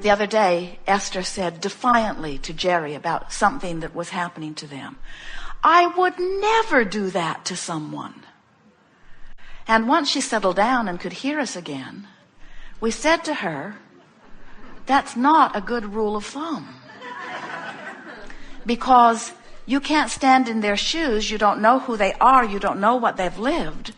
The other day, Esther said defiantly to Jerry about something that was happening to them, "I would never do that to someone." And once she settled down and could hear us again, we said to her, "That's not a good rule of thumb. Because you can't stand in their shoes. You don't know who they are. You don't know what they've lived.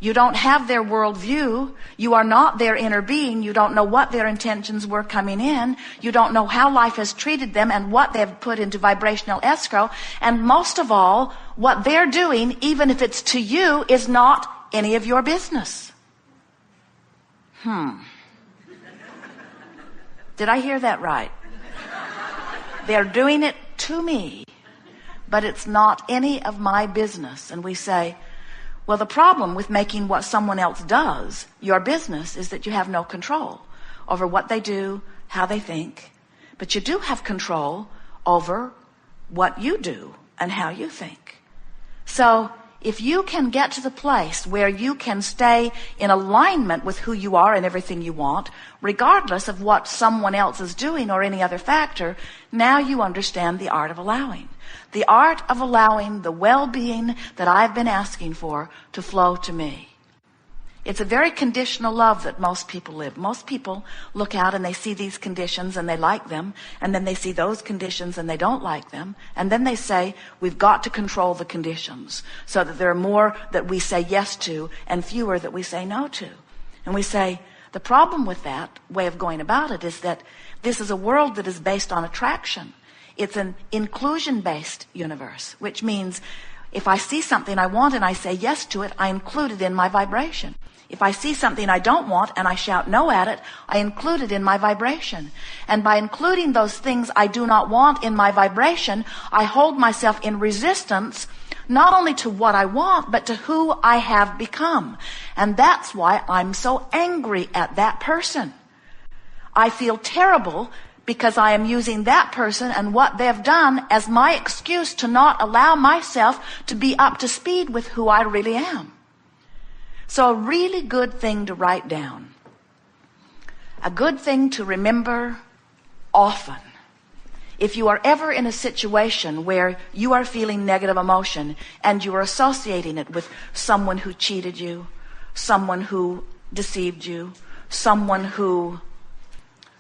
You don't have their worldview. You are not their inner being. You don't know what their intentions were coming in. You don't know how life has treated them and what they've put into vibrational escrow. And most of all, what they're doing, even if it's to you, is not any of your business." Did I hear that right? They're doing it to me, but it's not any of my business. And we say, well, the problem with making what someone else does your business is that you have no control over what they do, how they think, but you do have control over what you do and how you think. So if you can get to the place where you can stay in alignment with who you are and everything you want, regardless of what someone else is doing or any other factor, now you understand the art of allowing. The art of allowing the well-being that I've been asking for to flow to me. It's a very conditional love that most people live. Most people look out and they see these conditions and they like them, and then they see those conditions and they don't like them, and then they say, we've got to control the conditions so that there are more that we say yes to and fewer that we say no to. And we say, the problem with that way of going about it is that this is a world that is based on attraction. It's an inclusion-based universe, which means if I see something I want and I say yes to it, I include it in my vibration. If I see something I don't want and I shout no at it, I include it in my vibration. And by including those things I do not want in my vibration, I hold myself in resistance not only to what I want, but to who I have become. And that's why I'm so angry at that person. I feel terrible because I am using that person and what they've done as my excuse to not allow myself to be up to speed with who I really am. So a really good thing to write down, a good thing to remember often, if you are ever in a situation where you are feeling negative emotion and you are associating it with someone who cheated you, someone who deceived you, someone who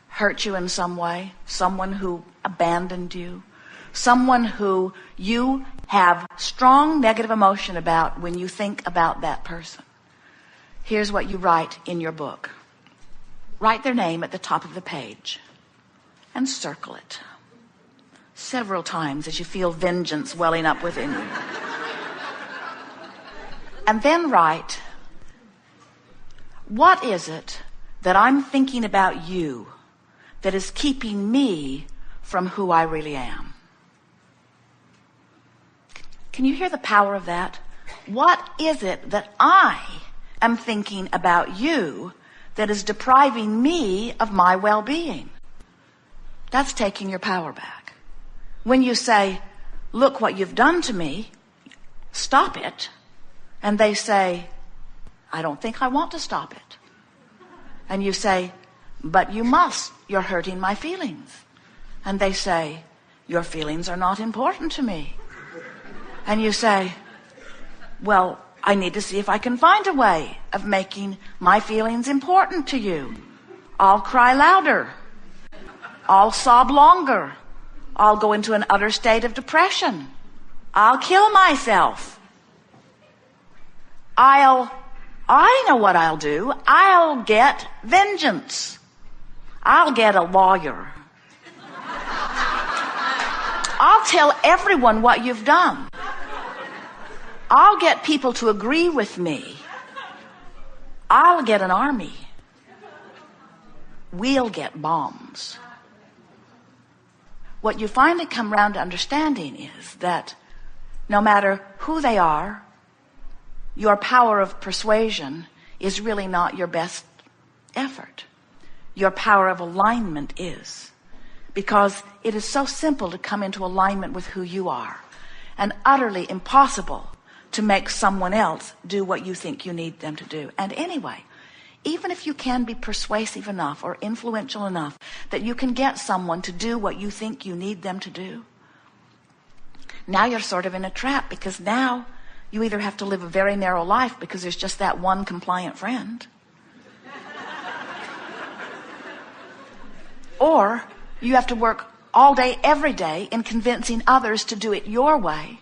hurt you in some way, someone who abandoned you, someone who you have strong negative emotion about when you think about that person. Here's what you write in your book. Write their name at the top of the page and circle it several times as you feel vengeance welling up within you. And then write, what is it that I'm thinking about you that is keeping me from who I really am? Can you hear the power of that? What is it that I am thinking about you that is depriving me of my well-being? That's taking your power back. When you say, look what you've done to me, stop it. And they say, I don't think I want to stop it. And you say, but you must. You're hurting my feelings. And they say, your feelings are not important to me. And you say, well, I need to see if I can find a way of making my feelings important to you. I'll cry louder. I'll sob longer. I'll go into an utter state of depression. I'll kill myself. I know what I'll do. I'll get vengeance. I'll get a lawyer. I'll tell everyone what you've done. I'll get people to agree with me. I'll get an army. We'll get bombs. What you finally come around to understanding is that no matter who they are, your power of persuasion is really not your best effort. Your power of alignment is. Because it is so simple to come into alignment with who you are, and utterly impossible to make someone else do what you think you need them to do. And anyway, even if you can be persuasive enough or influential enough that you can get someone to do what you think you need them to do, now you're sort of in a trap, because now you either have to live a very narrow life because there's just that one compliant friend, or you have to work all day, every day in convincing others to do it your way.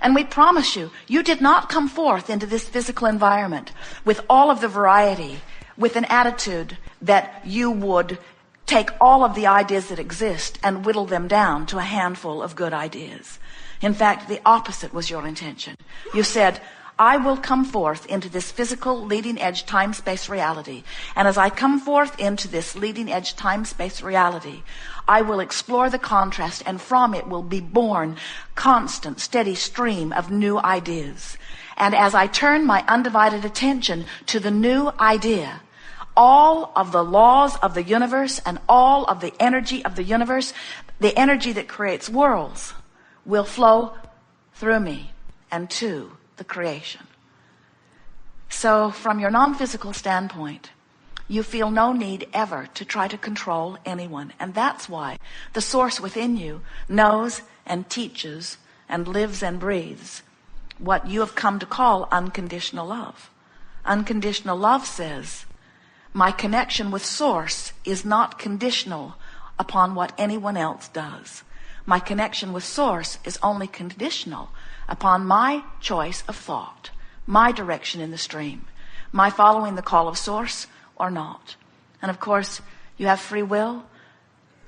And we promise you, you did not come forth into this physical environment with all of the variety, with an attitude that you would take all of the ideas that exist and whittle them down to a handful of good ideas. In fact, the opposite was your intention. You said, I will come forth into this physical leading-edge time-space reality. And as I come forth into this leading-edge time-space reality, I will explore the contrast, and from it will be born constant, steady stream of new ideas. And as I turn my undivided attention to the new idea, all of the laws of the universe and all of the energy of the universe, the energy that creates worlds, will flow through me and to the creation. So from your non-physical standpoint, you feel no need ever to try to control anyone. And that's why the source within you knows and teaches and lives and breathes what you have come to call unconditional love. Unconditional love says, my connection with source is not conditional upon what anyone else does. My connection with source is only conditional upon my choice of thought, my direction in the stream, my following the call of source or not. And of course, you have free will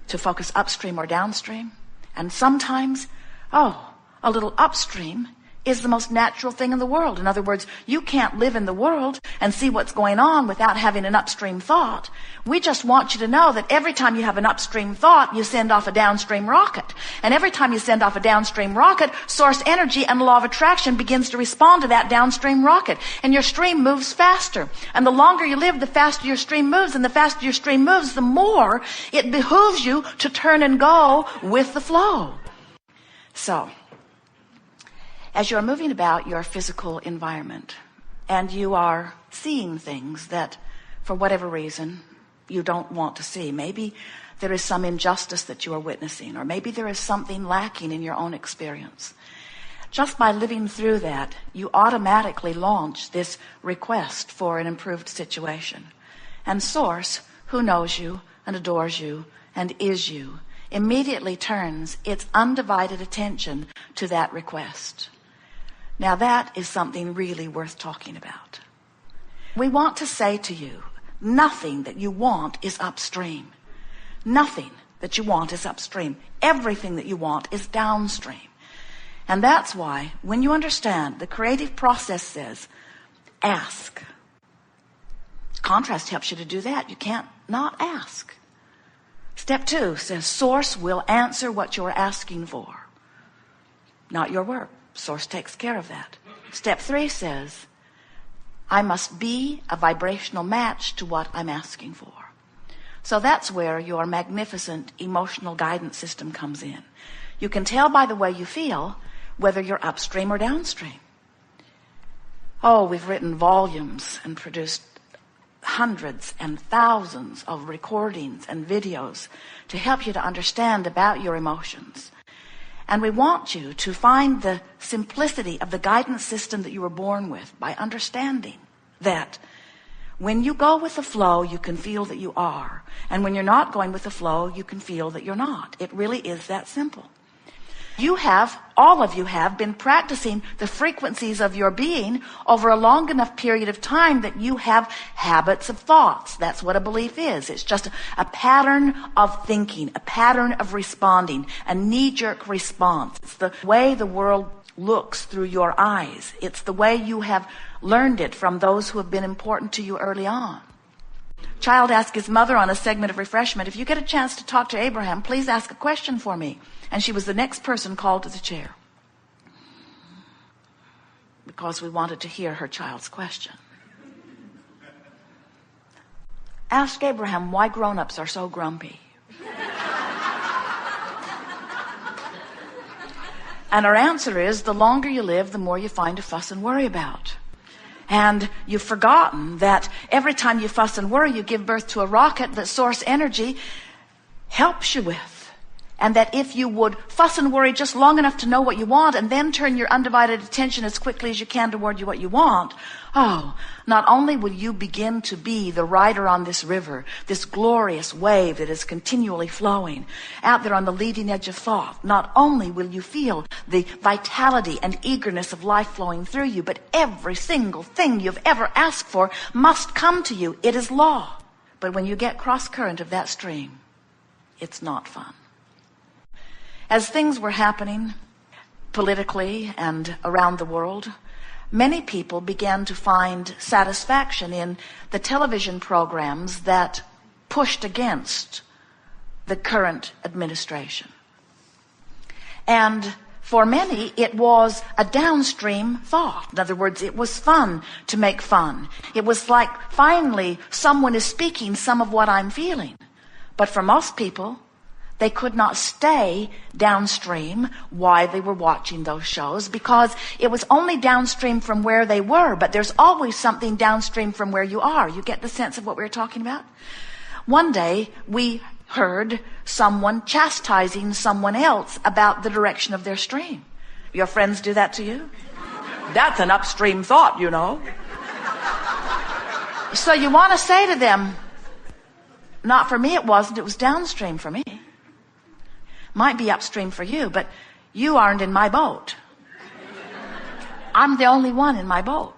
to focus upstream or downstream. And sometimes, a little upstream is the most natural thing in the world. In other words, you can't live in the world and see what's going on without having an upstream thought. We just want you to know that every time you have an upstream thought, you send off a downstream rocket. And every time you send off a downstream rocket, source energy and the law of attraction begins to respond to that downstream rocket. And your stream moves faster. And the longer you live, the faster your stream moves. And the faster your stream moves, the more it behooves you to turn and go with the flow. So, as you're moving about your physical environment and you are seeing things that, for whatever reason, you don't want to see. Maybe there is some injustice that you are witnessing, or maybe there is something lacking in your own experience. Just by living through that, you automatically launch this request for an improved situation. And Source, who knows you and adores you and is you, immediately turns its undivided attention to that request. Now that is something really worth talking about. We want to say to you, nothing that you want is upstream. Nothing that you want is upstream. Everything that you want is downstream. And that's why, when you understand, the creative process says, ask. Contrast helps you to do that. You can't not ask. Step 2 says, Source will answer what you're asking for. Not your work. Source takes care of that. Step 3 says, I must be a vibrational match to what I'm asking for. So that's where your magnificent emotional guidance system comes in. You can tell by the way you feel whether you're upstream or downstream. We've written volumes and produced hundreds and thousands of recordings and videos to help you to understand about your emotions. And we want you to find the simplicity of the guidance system that you were born with by understanding that when you go with the flow, you can feel that you are. And when you're not going with the flow, you can feel that you're not. It really is that simple. All of you have been practicing the frequencies of your being over a long enough period of time that you have habits of thoughts. That's what a belief is. It's just a pattern of thinking, a pattern of responding, a knee-jerk response. It's the way the world looks through your eyes. It's the way you have learned it from those who have been important to you early on. Child asked his mother on a segment of refreshment, if you get a chance to talk to Abraham, please ask a question for me. And she was the next person called to the chair because we wanted to hear her child's question. Ask Abraham why grown-ups are so grumpy. And our answer is, the longer you live, the more you find to fuss and worry about. And you've forgotten that every time you fuss and worry, you give birth to a rocket that source energy helps you with. And that if you would fuss and worry just long enough to know what you want and then turn your undivided attention as quickly as you can toward what you want, not only will you begin to be the rider on this river, this glorious wave that is continually flowing out there on the leading edge of thought, not only will you feel the vitality and eagerness of life flowing through you, but every single thing you've ever asked for must come to you. It is law. But when you get cross current of that stream, it's not fun. As things were happening politically and around the world, many people began to find satisfaction in the television programs that pushed against the current administration. And for many, it was a downstream thought. In other words, it was fun to make fun. It was like, finally, someone is speaking some of what I'm feeling. But for most people, they could not stay downstream while they were watching those shows because it was only downstream from where they were, but there's always something downstream from where you are. You get the sense of what we were talking about? One day, we heard someone chastising someone else about the direction of their stream. Your friends do that to you? That's an upstream thought, you know. So you want to say to them, not for me it wasn't, it was downstream for me. Might be upstream for you, but you aren't in my boat. I'm the only one in my boat.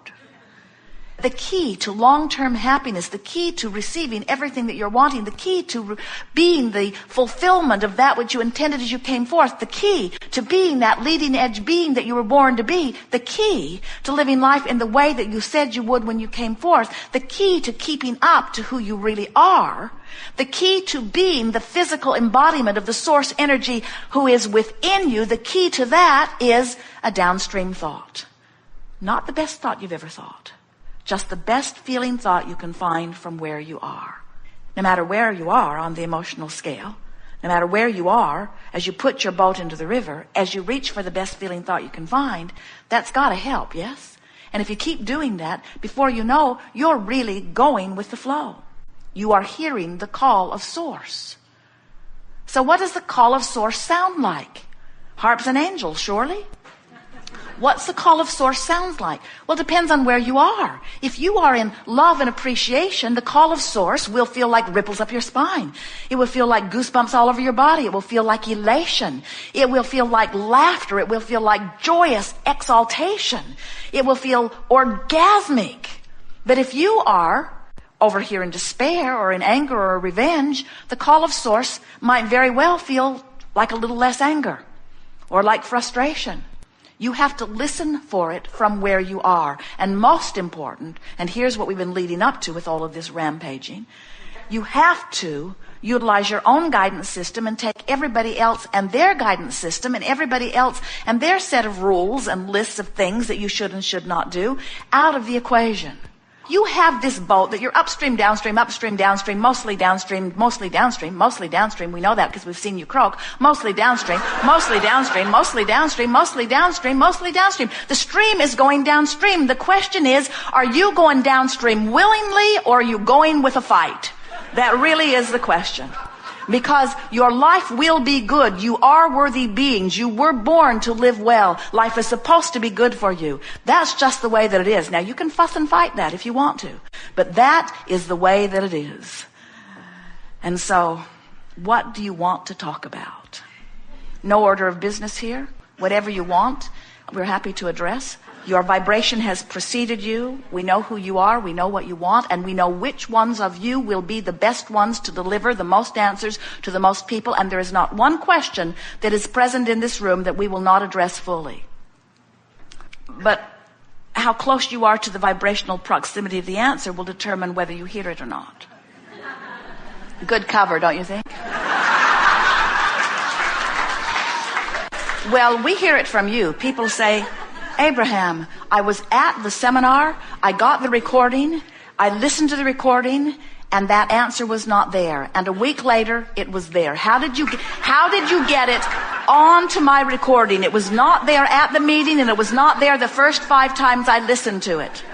The key to long-term happiness, the key to receiving everything that you're wanting, the key to being the fulfillment of that which you intended as you came forth, the key to being that leading edge being that you were born to be, the key to living life in the way that you said you would when you came forth, the key to keeping up to who you really are, the key to being the physical embodiment of the source energy who is within you, the key to that is a downstream thought. Not the best thought you've ever thought. Just the best feeling thought you can find from where you are. No matter where you are on the emotional scale, no matter where you are, as you put your boat into the river, as you reach for the best feeling thought you can find, that's got to help, yes? And if you keep doing that, before you know, you're really going with the flow. You are hearing the call of Source. So what does the call of Source sound like? Harps and angels, surely? What's the call of Source sounds like? Well, it depends on where you are. If you are in love and appreciation, the call of Source will feel like ripples up your spine. It will feel like goosebumps all over your body. It will feel like elation. It will feel like laughter. It will feel like joyous exaltation. It will feel orgasmic. But if you are over here in despair or in anger or revenge, the call of Source might very well feel like a little less anger or like frustration. You have to listen for it from where you are. And most important, and here's what we've been leading up to with all of this rampaging, you have to utilize your own guidance system and take everybody else and their guidance system and everybody else and their set of rules and lists of things that you should and should not do out of the equation. You have this boat that you're upstream, downstream, mostly downstream, mostly downstream, mostly downstream. We know that because we've seen you croak. Mostly downstream, mostly downstream, mostly downstream, mostly downstream, mostly downstream. The stream is going downstream. The question is, are you going downstream willingly or are you going with a fight? That really is the question. Because your life will be good. You are worthy beings. You were born to live well. Life is supposed to be good for you. That's just the way that it is. Now, you can fuss and fight that if you want to. But that is the way that it is. And so, what do you want to talk about? No order of business here. Whatever you want, we're happy to address. Your vibration has preceded you. We know who you are. We know what you want. And we know which ones of you will be the best ones to deliver the most answers to the most people. And there is not one question that is present in this room that we will not address fully. But how close you are to the vibrational proximity of the answer will determine whether you hear it or not. Good cover, don't you think? Well, we hear it from you. People say, Abraham, I was at the seminar, I got the recording, I listened to the recording, and that answer was not there. And a week later, it was there. How did you get it onto my recording? It was not there at the meeting, and it was not there the first 5 times I listened to it.